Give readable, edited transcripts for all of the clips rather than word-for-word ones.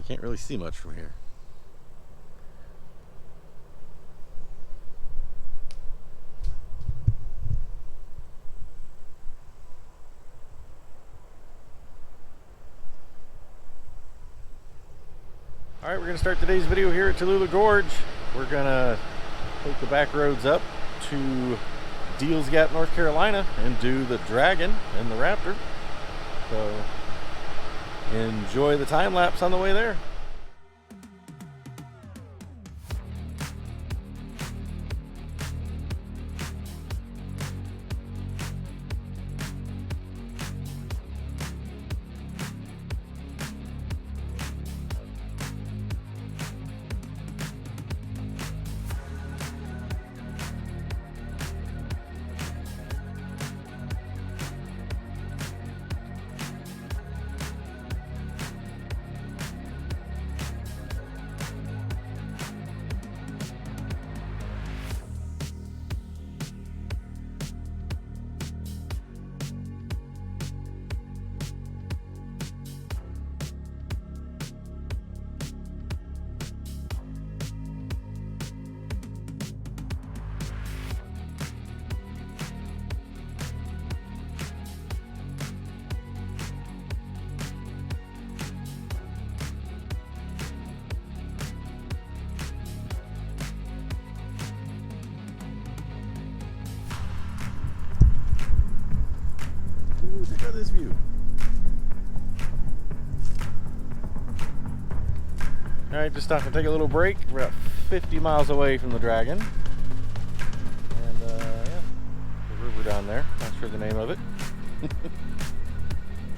You can't really see much from here. Alright, we're going to start today's video here at Tallulah Gorge. We're going to take the back roads up to Deals Gap, North Carolina, and do the Dragon and the Raptor. So enjoy the time lapse on the way there. Look at this view. Alright, just stopped to take a little break. We're about 50 miles away from the Dragon. And yeah, the river down there. Not sure the name of it.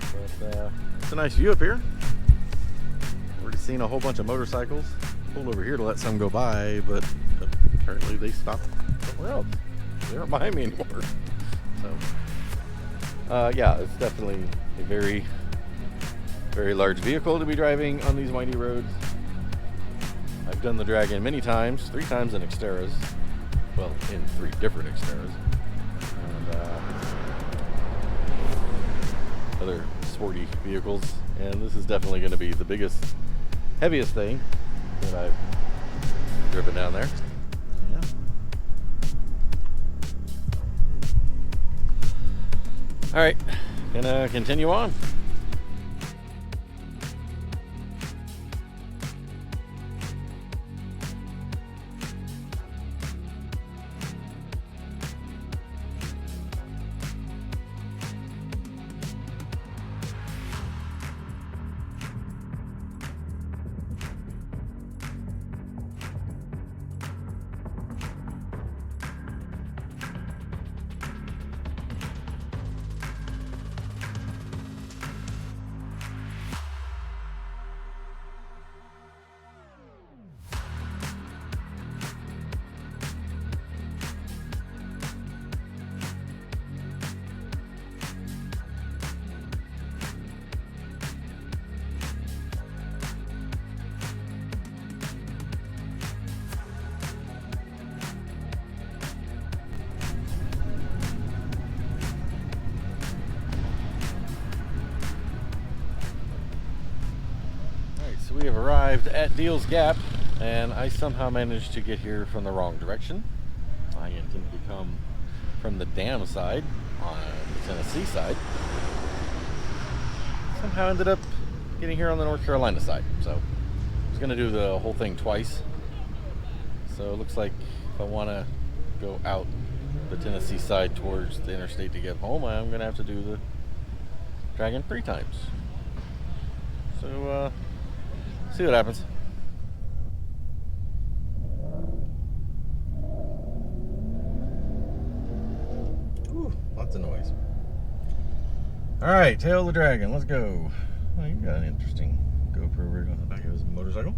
But it's a nice view up here. Already seen a whole bunch of motorcycles. Pulled over here to let some go by, but apparently they stopped somewhere else. They aren't behind me anymore. So yeah, it's definitely a very, very large vehicle to be driving on these windy roads. I've done the Dragon many times, 3 times in Xteras. Well, in 3 different Xteras. And other sporty vehicles. And this is definitely going to be the biggest, heaviest thing that I've driven down there. Yeah. Alright, gonna continue on. We have arrived at Deals Gap, and I somehow managed to get here from the wrong direction. I intended to come from the dam side on the Tennessee side. Somehow ended up getting here on the North Carolina side. So I was going to do the whole thing twice. So it looks like if I want to go out the Tennessee side towards the interstate to get home, I'm going to have to do the Dragon 3 times. So see what happens. Ooh, lots of noise. Alright, tail of the Dragon, let's go. Oh, you got an interesting GoPro rig on the back of his motorcycle.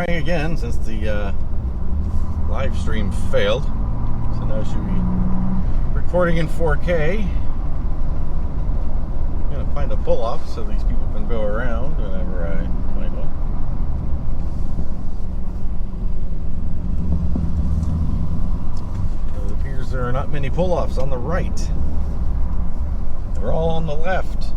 trying again since the live stream failed. So now should be recording in 4K. I'm gonna find a pull-off so these people can go around whenever I find one. It appears there are not many pull-offs on the right. They're all on the left.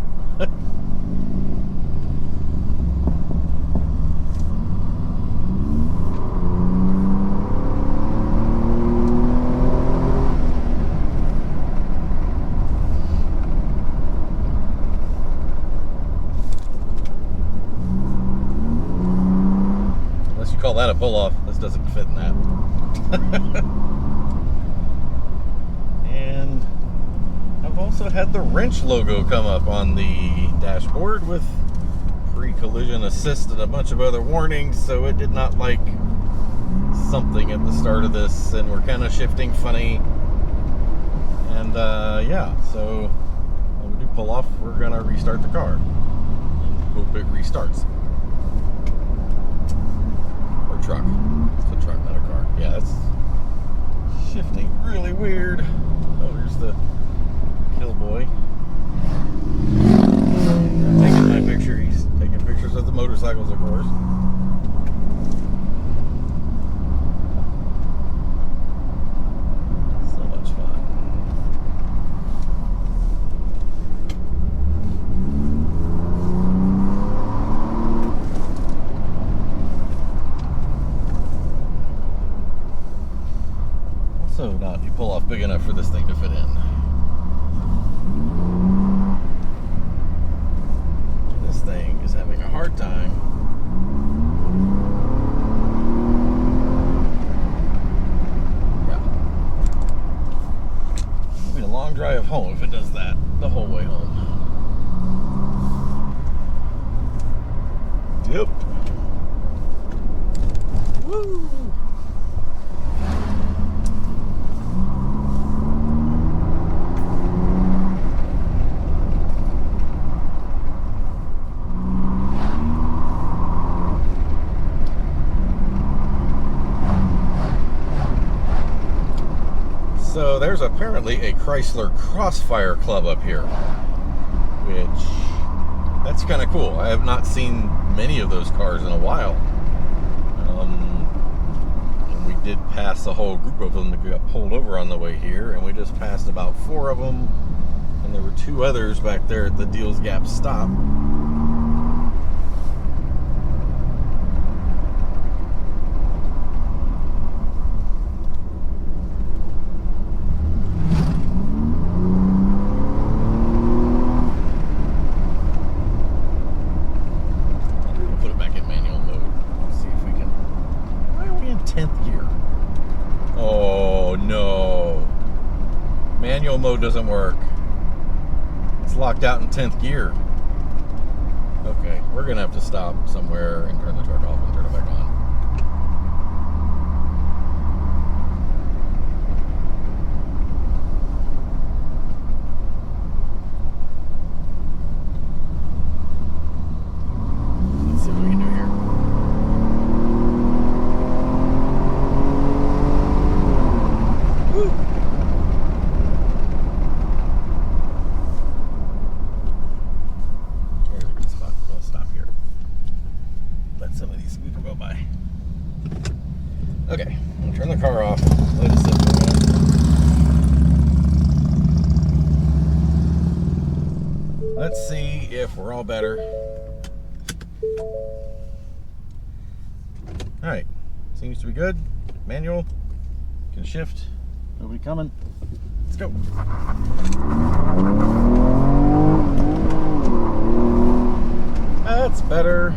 Call that a pull-off. This doesn't fit in that. And I've also had the wrench logo come up on the dashboard with pre-collision assist and a bunch of other warnings, so it did not like something at the start of this, and we're kind of shifting funny. And yeah, so when we do pull off, we're gonna restart the car. Hope it restarts. Truck. It's a truck, not a car. Yeah, that's shifting really weird. Oh, here's the kill boy. Taking my picture. He's taking pictures of the motorcycles, of course. So much fun. So not you pull off big enough for this thing to fit in. This thing is having a hard time. Yeah. It'll be a long drive home if it does that the whole way home. Yep. Woo! So there's apparently a Chrysler Crossfire Club up here, which, that's kind of cool. I have not seen many of those cars in a while. And we did pass a whole group of them that got pulled over on the way here, and we just passed about 4 of them, and there were 2 others back there at the Deals Gap stop. Manual mode doesn't work. It's locked out in 10th gear. Okay, we're gonna have to stop somewhere and turn the truck off and turn it back on. Let's see what we can do here. Woo! Okay, I'll turn the car off, let it sit for a minute. Let's see if we're all better. Alright, seems to be good. Manual, can shift, nobody coming. Let's go. That's better.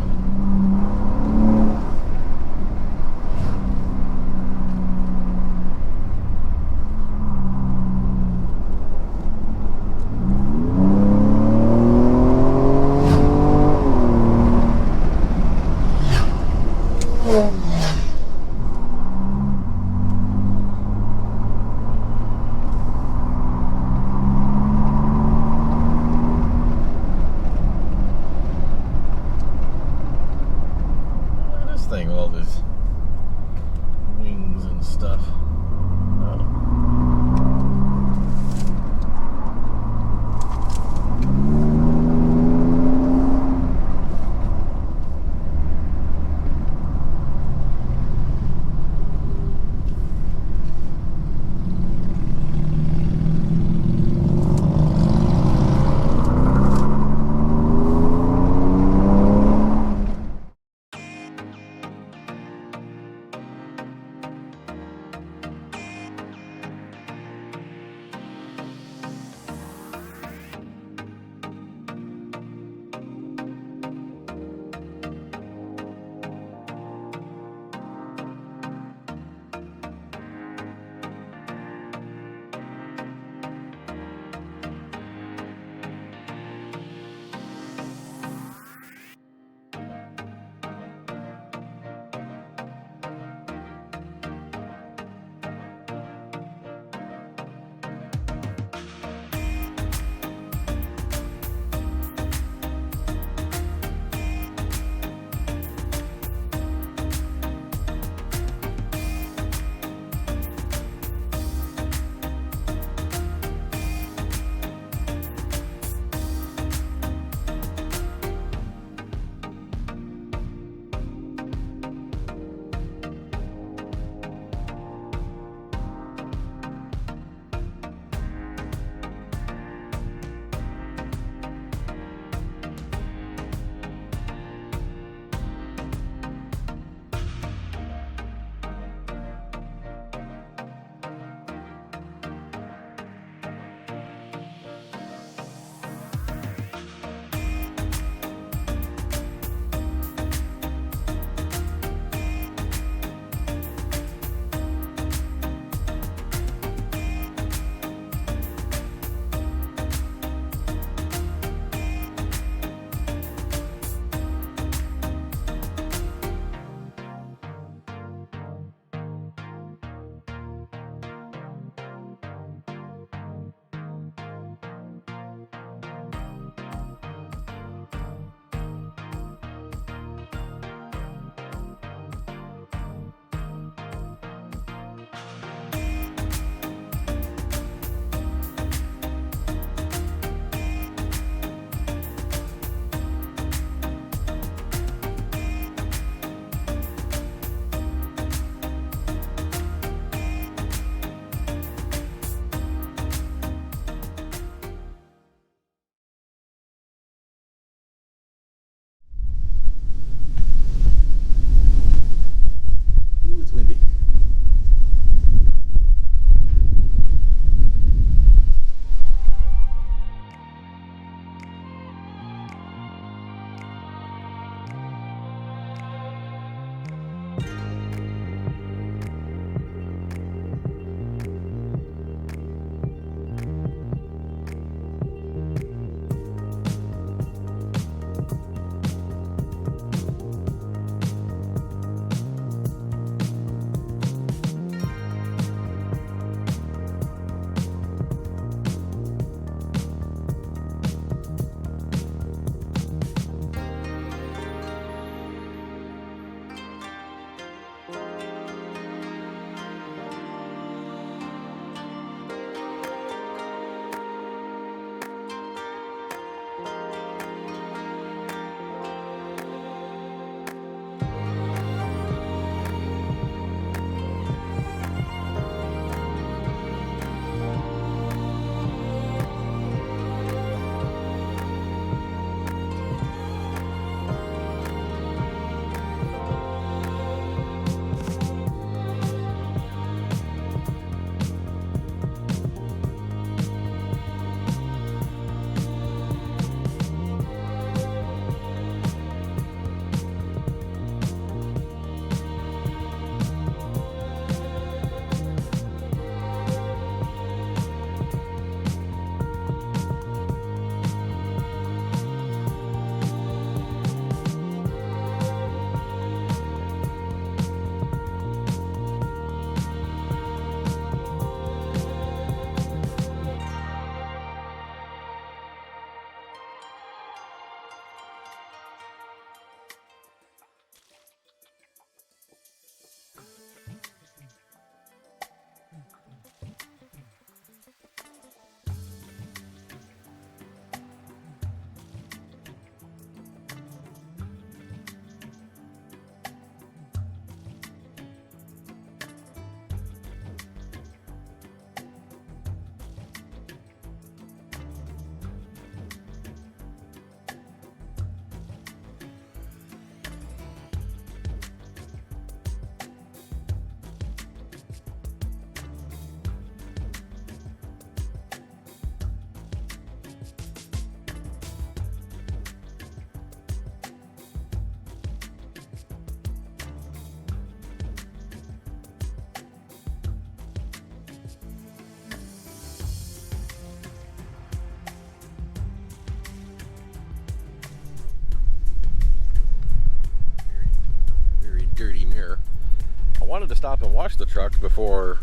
wanted to stop and wash the truck before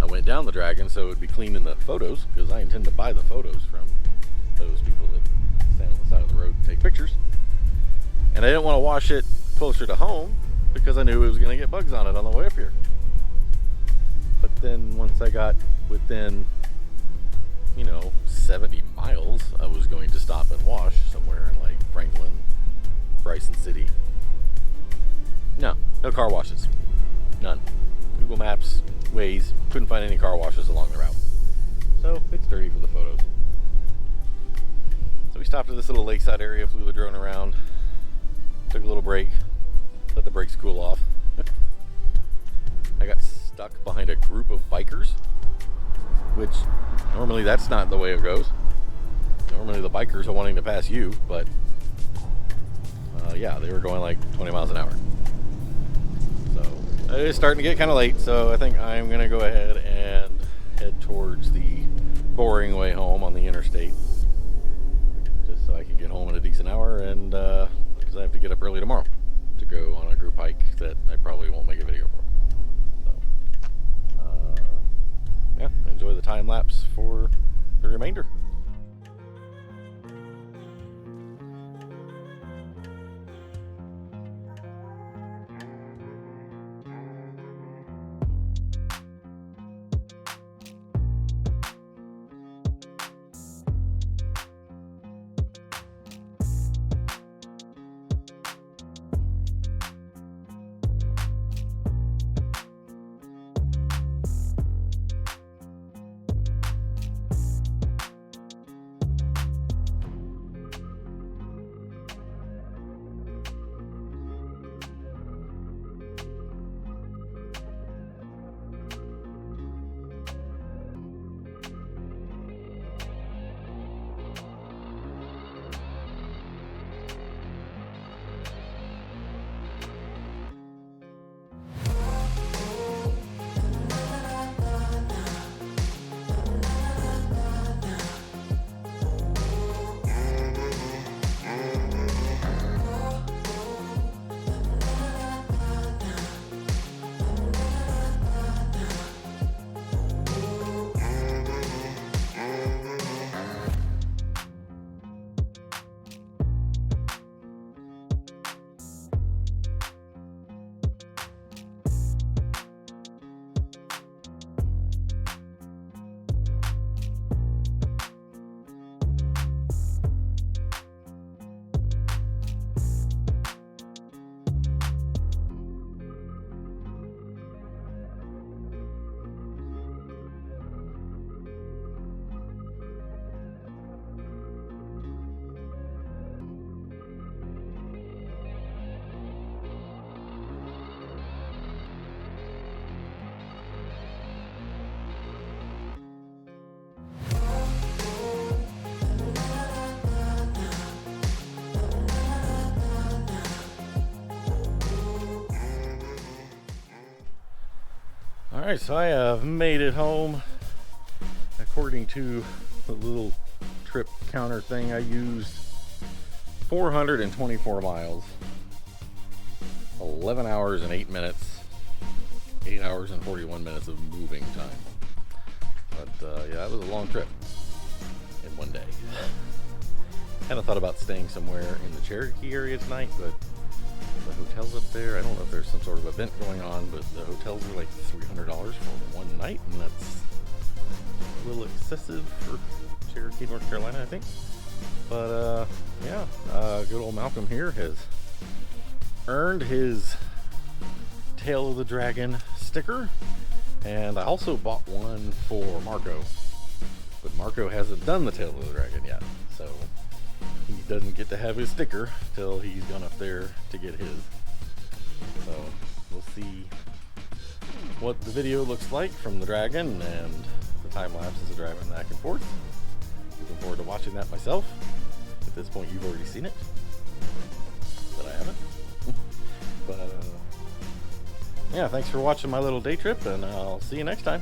I went down the Dragon, so it would be clean in the photos, because I intend to buy the photos from those people that stand on the side of the road and take pictures. And I didn't want to wash it closer to home because I knew it was going to get bugs on it on the way up here. But then once I got within, 70 miles, I was going to stop and wash somewhere in like Franklin, Bryson City. No car washes. None. Google Maps, Waze, couldn't find any car washes along the route. So it's dirty for the photos. So we stopped at this little lakeside area, flew the drone around, took a little break, let the brakes cool off. I got stuck behind a group of bikers, which normally that's not the way it goes. Normally the bikers are wanting to pass you, but yeah, they were going like 20 miles an hour. So it is starting to get kind of late, so I think I'm going to go ahead and head towards the boring way home on the interstate, just so I can get home in a decent hour, and because I have to get up early tomorrow to go on a group hike that I probably won't make a video for. Yeah, enjoy the time lapse for the remainder. Alright, so I have made it home. According to the little trip counter thing, I used 424 miles, 11 hours and 8 minutes, 8 hours and 41 minutes of moving time. But yeah, that was a long trip in one day. Kind of thought about staying somewhere in the Cherokee area tonight, but the hotels up there, I don't know if there's some sort of event going on, but the hotels are like $300 for one night, and that's a little excessive for Cherokee, North Carolina, I think. But yeah, good old Malcolm here has earned his Tail of the Dragon sticker, and I also bought one for Marco, but Marco hasn't done the Tail of the Dragon yet, so he doesn't get to have his sticker till he's gone up there to get his. So we'll see what the video looks like from the Dragon and the time lapses of driving back and forth. Looking forward to watching that myself. At this point, you've already seen it, but I haven't. But yeah, thanks for watching my little day trip, and I'll see you next time.